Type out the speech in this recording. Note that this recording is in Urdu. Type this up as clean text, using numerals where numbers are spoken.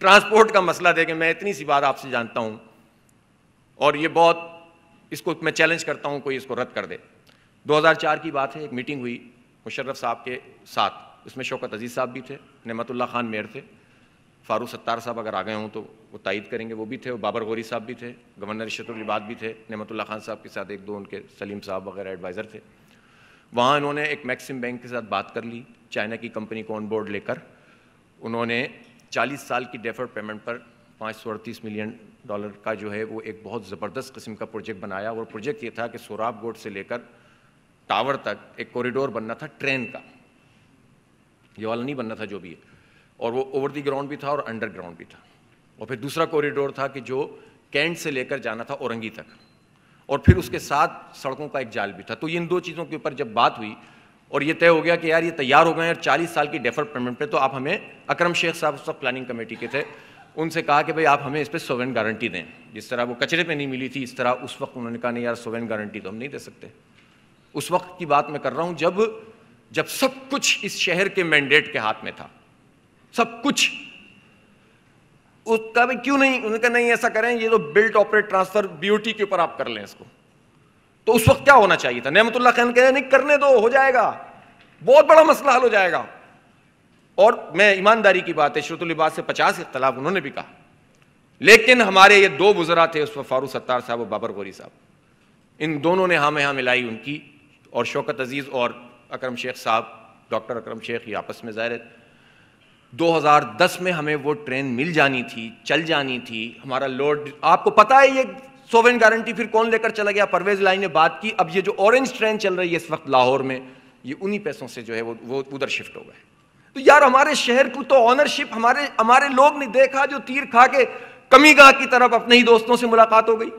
ٹرانسپورٹ کا مسئلہ دیکھیں، میں اتنی سی بات آپ سے جانتا ہوں اور یہ بہت، اس کو میں چیلنج کرتا ہوں کوئی اس کو رد کر دے۔ 2004 کی بات ہے، ایک میٹنگ ہوئی مشرف صاحب کے ساتھ، اس میں شوکت عزیز صاحب بھی تھے، نعمت اللہ خان میئر تھے، فاروق ستار صاحب اگر آ گئے ہوں تو وہ تائید کریں گے، وہ بھی تھے، اور بابر غوری صاحب بھی تھے، گورنر رشید العباد بھی تھے، نعمت اللہ خان صاحب کے ساتھ ایک دو ان کے سلیم صاحب وغیرہ ایڈوائزر تھے۔ وہاں انہوں نے ایک میکسم بینک کے ساتھ بات کر لی، چائنا کی کمپنی کو آن بورڈ لے کر انہوں نے 40 سال کی ڈیفرڈ پیمنٹ پر $538 ملین کا جو ہے وہ ایک بہت زبردست قسم کا پروجیکٹ بنایا، اور پروجیکٹ یہ تھا کہ سوراب گوٹ سے لے کر ٹاور تک ایک کوریڈور بننا تھا ٹرین کا، یہ والا نہیں بننا تھا جو بھی ہے، اور وہ اوور دی گراؤنڈ بھی تھا اور انڈر گراؤنڈ بھی تھا، اور پھر دوسرا کوریڈور تھا کہ جو کینٹ سے لے کر جانا تھا اورنگی تک، اور پھر اس کے ساتھ سڑکوں کا ایک جال بھی تھا۔ تو ان دو چیزوں کے اوپر جب بات ہوئی اور یہ طے ہو گیا کہ یار یہ تیار ہو گئے ہیں 40 سال کی ڈیفرڈ پیمنٹ پہ، تو آپ ہمیں، اکرم شیخ صاحب اس وقت پلاننگ کمیٹی کے تھے، ان سے کہا کہ بھئی آپ ہمیں اس پہ سوورن گارنٹی دیں، جس طرح وہ کچرے پہ نہیں ملی تھی اس طرح اس وقت انہوں نے کہا نہیں یار سوورن گارنٹی تو ہم نہیں دے سکتے۔ اس وقت کی بات میں کر رہا ہوں جب سب کچھ اس شہر کے مینڈیٹ کے ہاتھ میں تھا، سب کچھ، اس کا بھی کیوں نہیں، انہوں نے کہا نہیں ایسا کریں، یہ تو بلٹ آپریٹ ٹرانسفر BOT کے اوپر آپ کر لیں اس کو۔ تو اس وقت کیا ہونا چاہیے تھا؟ نعمت اللہ خان کہہ نہیں کرنے دو، ہو جائے گا، بہت بڑا مسئلہ حل ہو جائے گا۔ اور میں ایمانداری کی بات ہے، شروط العباد سے 50 اختلاف انہوں نے بھی کہا، لیکن ہمارے یہ دو وزراء تھے اس وقت، فاروق ستار صاحب اور بابر غوری صاحب، ان دونوں نے ہاں میں ہاں ملائی ان کی، اور شوکت عزیز اور اکرم شیخ صاحب، ڈاکٹر اکرم شیخ، یہ آپس میں ظاہر ہے 2010 میں ہمیں وہ ٹرین مل جانی تھی، چل جانی تھی، ہمارا لوڈ، آپ کو پتا ہے یہ سوورن گارنٹی پھر کون لے کر چلا گیا؟ پرویز الہی نے بات کی، اب یہ جو اورنج ٹرین چل رہی ہے اس وقت لاہور میں، یہ انہی پیسوں سے جو ہے وہ ادھر شفٹ ہو گئے۔ تو یار ہمارے شہر کو تو آنرشپ ہمارے لوگ نہیں، دیکھا جو تیر کھا کے کمی گاہ کی طرف اپنے ہی دوستوں سے ملاقات ہو گئی۔